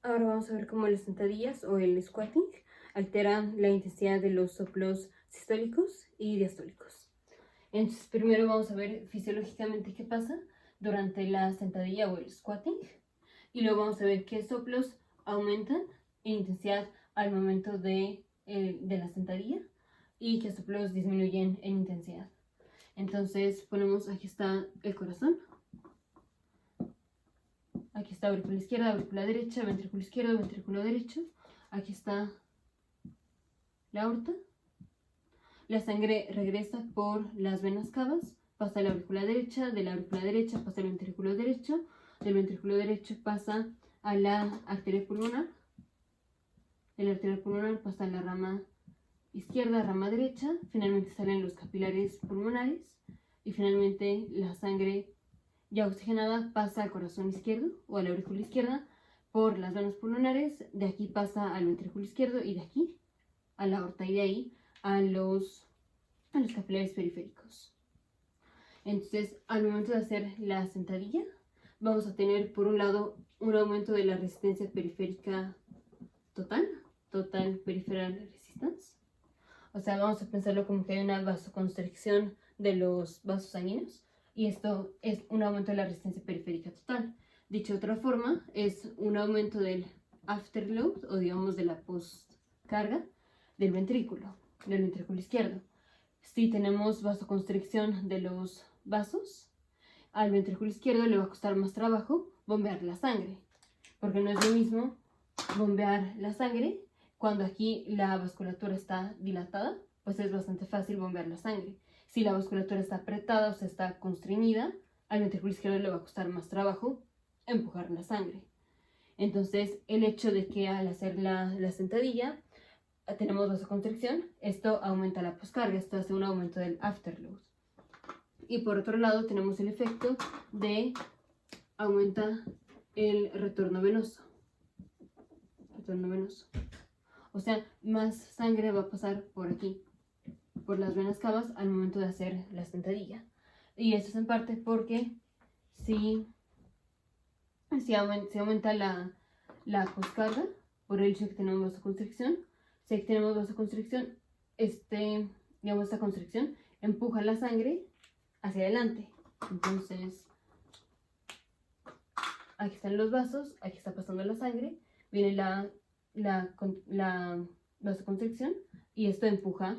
Ahora vamos a ver cómo las sentadillas o el squatting alteran la intensidad de los soplos sistólicos y diastólicos. Entonces, primero vamos a ver fisiológicamente qué pasa durante la sentadilla o el squatting, y luego vamos a ver qué soplos aumentan en intensidad al momento de la sentadilla y qué soplos disminuyen en intensidad. Entonces ponemos, aquí está el corazón, aquí está aurícula izquierda, aurícula derecha, ventrículo izquierdo, ventrículo derecho, aquí está la aorta. La sangre regresa por las venas cavas, pasa a la aurícula derecha, de la aurícula derecha pasa al ventrículo derecho, del ventrículo derecho pasa a la arteria pulmonar, de la arteria pulmonar pasa a la rama izquierda, rama derecha, finalmente salen los capilares pulmonares y finalmente la sangre ya oxigenada pasa al corazón izquierdo o a la aurícula izquierda por las venas pulmonares, de aquí pasa al ventrículo izquierdo y de aquí a la aorta y de ahí a los capilares periféricos. Entonces, al momento de hacer la sentadilla, vamos a tener por un lado un aumento de la resistencia periférica total peripheral resistance. O sea, vamos a pensarlo como que hay una vasoconstricción de los vasos sanguíneos y esto es un aumento de la resistencia periférica total. Dicho de otra forma, es un aumento del afterload o digamos de la postcarga del ventrículo izquierdo. Si tenemos vasoconstricción de los vasos, al ventrículo izquierdo le va a costar más trabajo bombear la sangre, porque no es lo mismo bombear la sangre cuando aquí la vasculatura está dilatada, pues es bastante fácil bombear la sangre. Si la vasculatura está apretada o sea, está constreñida, al ventrículo izquierdo le va a costar más trabajo empujar la sangre. Entonces, el hecho de que al hacer la sentadilla tenemos vasoconstricción, esto aumenta la poscarga, esto hace un aumento del afterload. Y por otro lado tenemos el efecto de aumenta el retorno venoso. O sea, más sangre va a pasar por aquí, por las venas cavas al momento de hacer la sentadilla. Y esto es en parte porque si aumenta la poscarga por el hecho de que tenemos vasoconstricción, si tenemos vasoconstricción, esta constricción empuja la sangre hacia adelante. Entonces, aquí están los vasos, aquí está pasando la sangre, viene la vasoconstricción y esto empuja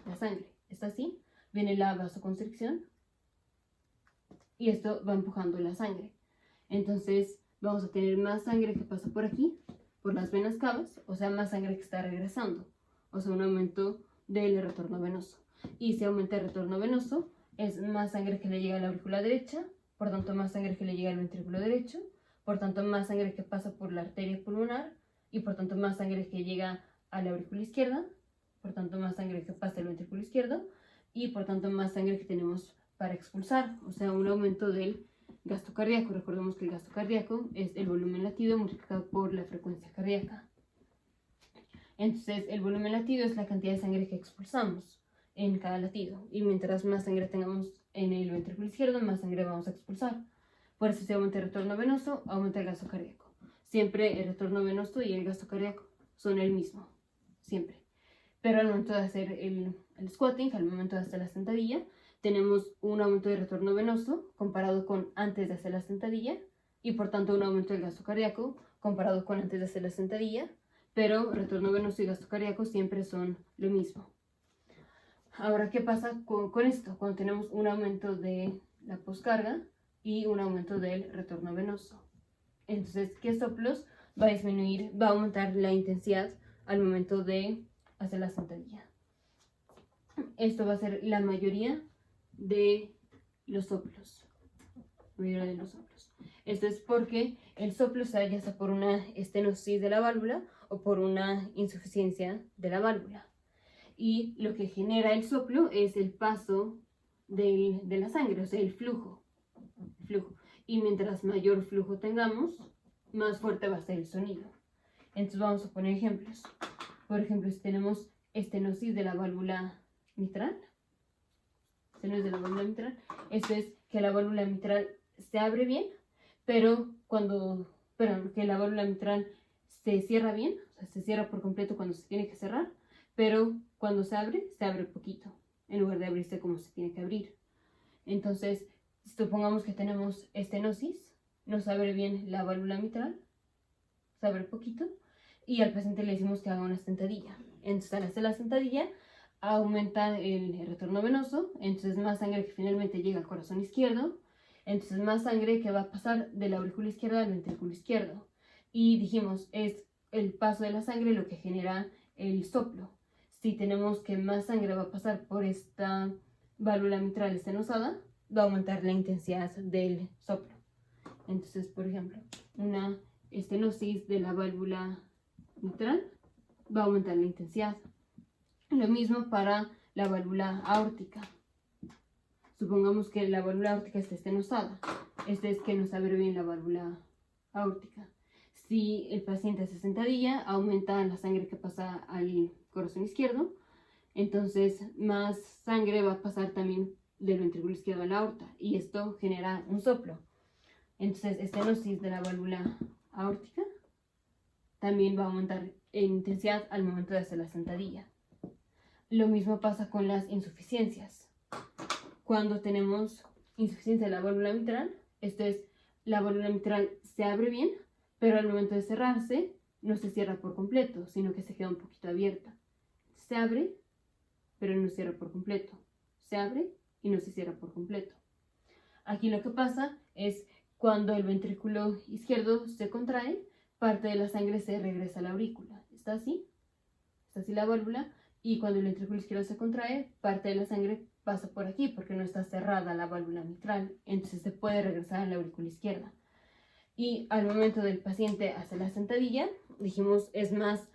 la sangre. Está así, viene la vasoconstricción y esto va empujando la sangre. Entonces, vamos a tener más sangre que pasa por aquí, por las venas cavas, o sea, más sangre que está regresando, o sea, un aumento del retorno venoso. Y si aumenta el retorno venoso, es más sangre que le llega a la aurícula derecha, por tanto más sangre que le llega al ventrículo derecho, por tanto más sangre que pasa por la arteria pulmonar y por tanto más sangre que llega a la aurícula izquierda, por tanto más sangre que pasa al ventrículo izquierdo y por tanto más sangre que tenemos para expulsar, o sea, un aumento del gasto cardíaco. Recordemos que el gasto cardíaco es el volumen latido multiplicado por la frecuencia cardíaca. Entonces, el volumen latido es la cantidad de sangre que expulsamos en cada latido. Y mientras más sangre tengamos en el ventrículo izquierdo, más sangre vamos a expulsar. Por eso, si aumenta el retorno venoso, aumenta el gasto cardíaco. Siempre el retorno venoso y el gasto cardíaco son el mismo. Siempre. Pero al momento de hacer el squatting, al momento de hacer la sentadilla, tenemos un aumento de retorno venoso comparado con antes de hacer la sentadilla y por tanto un aumento del gasto cardíaco comparado con antes de hacer la sentadilla, pero retorno venoso y gasto cardíaco siempre son lo mismo. Ahora, ¿qué pasa con esto? Cuando tenemos un aumento de la poscarga y un aumento del retorno venoso. Entonces, ¿qué soplos va a disminuir? Va a aumentar la intensidad al momento de hacer la sentadilla. Esto va a ser la mayoría de los soplos. Esto es porque el soplo se da ya sea por una estenosis de la válvula o por una insuficiencia de la válvula. Y lo que genera el soplo es el paso de la sangre, o sea, el flujo. Y mientras mayor flujo tengamos, más fuerte va a ser el sonido. Entonces vamos a poner ejemplos. Por ejemplo, si tenemos estenosis de la válvula mitral, esto es que la válvula mitral se abre bien, pero que la válvula mitral se cierra bien, o sea, se cierra por completo cuando se tiene que cerrar, pero cuando se abre poquito, en lugar de abrirse como se tiene que abrir. Entonces, supongamos que tenemos estenosis, no se abre bien la válvula mitral, se abre poquito, y al paciente le decimos que haga una sentadilla. Entonces, al hacer la sentadilla, aumenta el retorno venoso, entonces más sangre que finalmente llega al corazón izquierdo, entonces más sangre que va a pasar de la aurícula izquierda al ventrículo izquierdo. Y dijimos, es el paso de la sangre lo que genera el soplo. Si tenemos que más sangre va a pasar por esta válvula mitral estenosada, va a aumentar la intensidad del soplo. Entonces, por ejemplo, una estenosis de la válvula mitral va a aumentar la intensidad. Lo mismo para la válvula aórtica. Supongamos que la válvula aórtica está estenosada. Esto es que no se abre bien la válvula aórtica. Si el paciente hace sentadilla, aumenta la sangre que pasa al corazón izquierdo. Entonces, más sangre va a pasar también del ventrículo izquierdo a la aorta. Y esto genera un soplo. Entonces, estenosis de la válvula aórtica también va a aumentar en intensidad al momento de hacer la sentadilla. Lo mismo pasa con las insuficiencias. Cuando tenemos insuficiencia de la válvula mitral, esto es, la válvula mitral se abre bien, pero al momento de cerrarse no se cierra por completo, sino que se queda un poquito abierta. Se abre, pero no se cierra por completo. Se abre y no se cierra por completo. Aquí lo que pasa es cuando el ventrículo izquierdo se contrae, parte de la sangre se regresa a la aurícula. Está así la válvula. Y cuando el ventrículo izquierdo se contrae, parte de la sangre pasa por aquí porque no está cerrada la válvula mitral, entonces se puede regresar a la aurícula izquierda. Y al momento del paciente hacer la sentadilla, dijimos, es más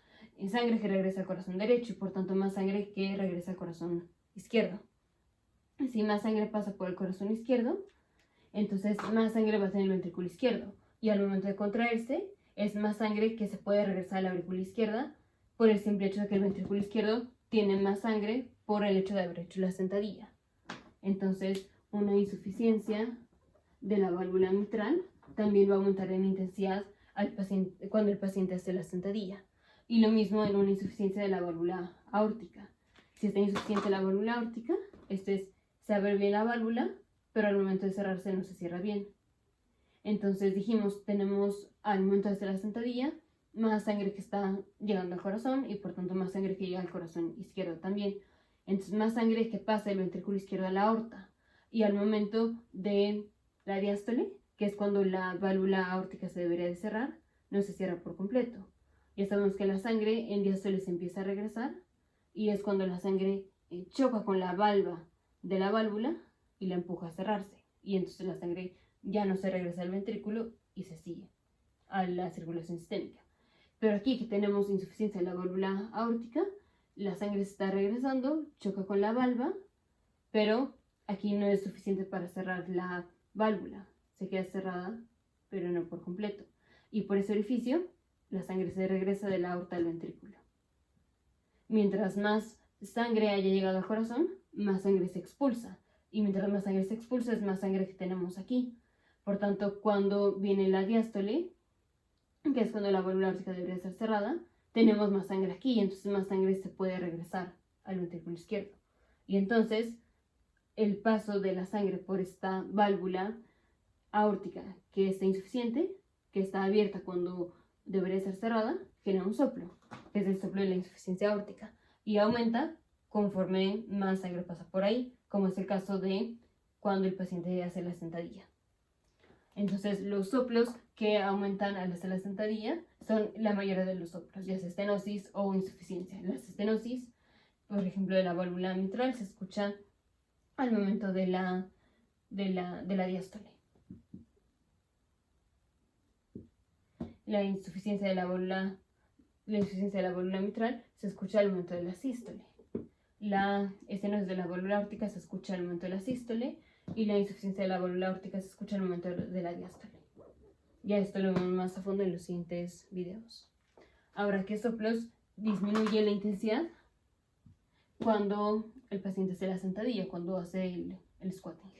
sangre que regresa al corazón derecho y por tanto más sangre que regresa al corazón izquierdo. Si más sangre pasa por el corazón izquierdo, entonces más sangre va a tener el ventrículo izquierdo. Y al momento de contraerse, es más sangre que se puede regresar a la aurícula izquierda por el simple hecho de que el ventrículo izquierdo tiene más sangre por el hecho de haber hecho la sentadilla. Entonces, una insuficiencia de la válvula mitral también va a aumentar en intensidad al paciente, cuando el paciente hace la sentadilla. Y lo mismo en una insuficiencia de la válvula aórtica. Si está insuficiente la válvula aórtica, esto es, se abre bien la válvula, pero al momento de cerrarse no se cierra bien. Entonces dijimos, tenemos al momento de hacer la sentadilla, más sangre que está llegando al corazón y por tanto más sangre que llega al corazón izquierdo también. Entonces más sangre que pasa del ventrículo izquierdo a la aorta. Y al momento de la diástole, que es cuando la válvula aórtica se debería de cerrar, no se cierra por completo. Ya sabemos que la sangre en diástole se empieza a regresar y es cuando la sangre choca con la valva de la válvula y la empuja a cerrarse. Y entonces la sangre ya no se regresa al ventrículo y se sigue a la circulación sistémica. Pero aquí que tenemos insuficiencia de la válvula aórtica, la sangre se está regresando, choca con la valva, pero aquí no es suficiente para cerrar la válvula. Se queda cerrada, pero no por completo. Y por ese orificio, la sangre se regresa de la aorta al ventrículo. Mientras más sangre haya llegado al corazón, más sangre se expulsa. Y mientras más sangre se expulsa, es más sangre que tenemos aquí. Por tanto, cuando viene la diástole, que es cuando la válvula aórtica debería estar cerrada, tenemos más sangre aquí y entonces más sangre se puede regresar al ventrículo izquierdo. Y entonces el paso de la sangre por esta válvula aórtica que está insuficiente, que está abierta cuando debería estar cerrada, genera un soplo, que es el soplo de la insuficiencia aórtica, y aumenta conforme más sangre pasa por ahí, como es el caso de cuando el paciente hace la sentadilla. Entonces, los soplos que aumentan al hacer la sentadilla son la mayoría de los soplos, ya sea estenosis o insuficiencia. Las estenosis, por ejemplo, de la válvula mitral, se escuchan al momento de la diástole. La insuficiencia de la válvula mitral se escucha al momento de la sístole. La estenosis de la válvula aórtica se escucha al momento de la sístole y la insuficiencia de la válvula aórtica se escucha al momento de la diástole. Ya esto lo vemos más a fondo en los siguientes videos. Ahora, ¿qué soplos disminuye la intensidad? Cuando el paciente hace la sentadilla, cuando hace el squatting.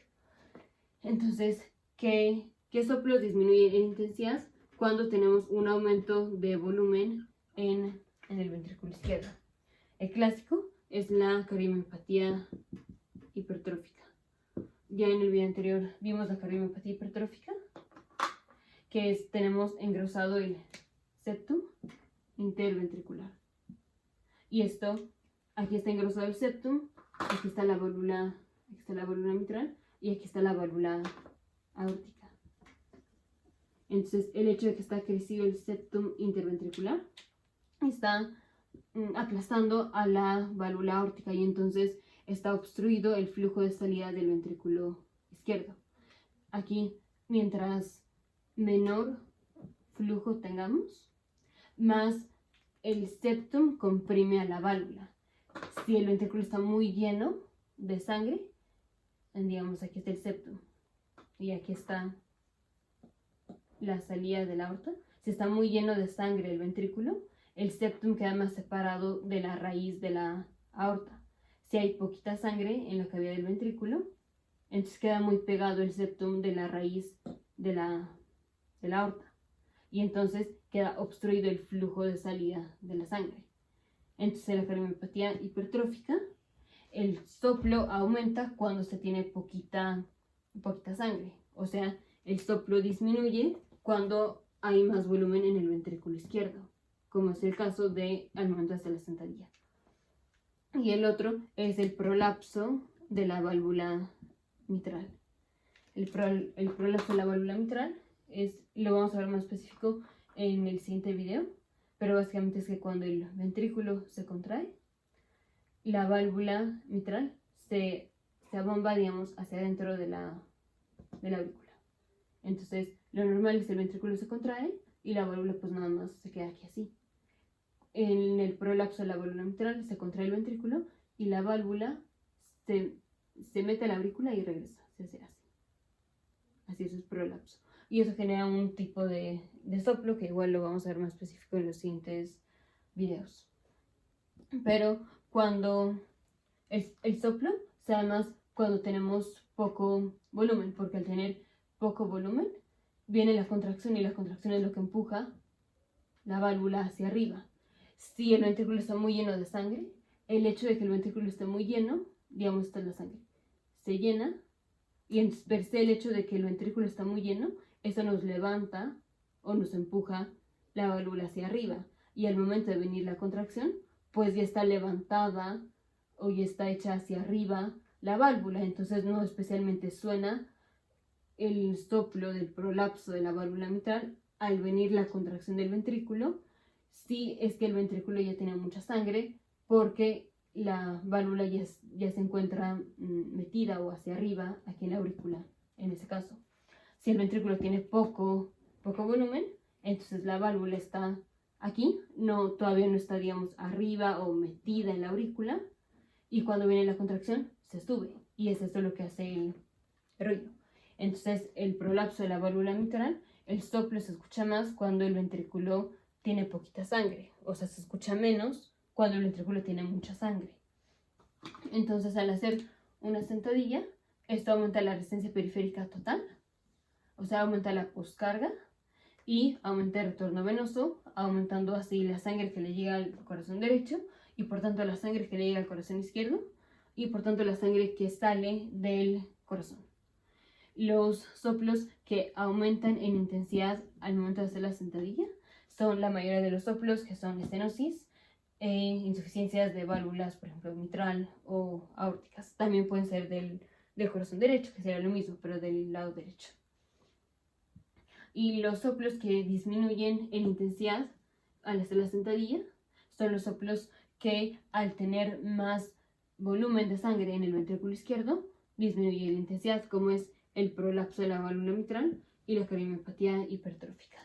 Entonces, ¿qué soplos disminuyen la intensidad? cuando tenemos un aumento de volumen en el ventrículo izquierdo. El clásico es la cardiomiopatía hipertrófica. Ya en el video anterior vimos la cardiomiopatía hipertrófica, que es, tenemos engrosado el septum interventricular. Y esto, aquí está engrosado el septum, aquí está la válvula mitral y aquí está la válvula aórtica. Entonces, el hecho de que está crecido el septum interventricular está aplastando a la válvula aórtica y entonces está obstruido el flujo de salida del ventrículo izquierdo. Aquí, mientras menor flujo tengamos, más el septum comprime a la válvula. Si el ventrículo está muy lleno de sangre, digamos aquí está el septum y aquí está la salida de la aorta. Si está muy lleno de sangre el ventrículo, el septum queda más separado de la raíz de la aorta. Si hay poquita sangre en la cavidad del ventrículo, entonces queda muy pegado el septum de la raíz de la aorta. Y entonces queda obstruido el flujo de salida de la sangre. Entonces en la cardiomiopatía hipertrófica, el soplo aumenta cuando se tiene poquita sangre. O sea, el soplo disminuye cuando hay más volumen en el ventrículo izquierdo, como es el caso al momento de hacer la sentadilla. Y el otro es el prolapso de la válvula mitral. El prolapso de la válvula mitral lo vamos a ver más específico en el siguiente video, pero básicamente es que cuando el ventrículo se contrae, la válvula mitral se abomba, digamos, hacia adentro de la aurícula. Entonces, lo normal es que el ventrículo se contrae y la válvula pues nada más se queda aquí así. En el prolapso de la válvula mitral se contrae el ventrículo y la válvula se mete a la aurícula y regresa, se hace así. Así es el prolapso. Y eso genera un tipo de soplo que igual lo vamos a ver más específico en los siguientes videos. Pero cuando el soplo se da más cuando tenemos poco volumen, porque al tener poco volumen viene la contracción y la contracción es lo que empuja la válvula hacia arriba. Si el ventrículo está muy lleno de sangre, el hecho de que el ventrículo esté muy lleno, digamos, esta es la sangre, se llena y entonces per se el hecho de que el ventrículo está muy lleno, eso nos levanta o nos empuja la válvula hacia arriba y al momento de venir la contracción, pues ya está levantada o ya está hecha hacia arriba la válvula, entonces no especialmente suena el soplo del prolapso de la válvula mitral al venir la contracción del ventrículo, si es que el ventrículo ya tiene mucha sangre porque la válvula ya se encuentra metida o hacia arriba aquí en la aurícula, en ese caso. Si el ventrículo tiene poco volumen, entonces la válvula está aquí, todavía no está, digamos, arriba o metida en la aurícula, y cuando viene la contracción se sube, y es esto lo que hace el ruido. Entonces el prolapso de la válvula mitral, el soplo se escucha más cuando el ventrículo tiene poquita sangre, o sea, se escucha menos cuando el ventrículo tiene mucha sangre. Entonces al hacer una sentadilla, esto aumenta la resistencia periférica total, o sea, aumenta la poscarga y aumenta el retorno venoso, aumentando así la sangre que le llega al corazón derecho y por tanto la sangre que le llega al corazón izquierdo y por tanto la sangre que sale del corazón. Los soplos que aumentan en intensidad al momento de hacer la sentadilla son la mayoría de los soplos que son estenosis, insuficiencias de válvulas, por ejemplo, mitral o aórticas. También pueden ser del corazón derecho, que sería lo mismo, pero del lado derecho. Y los soplos que disminuyen en intensidad al hacer la sentadilla son los soplos que al tener más volumen de sangre en el ventrículo izquierdo disminuye la intensidad, como es el prolapso de la válvula mitral y la cardiomiopatía hipertrófica.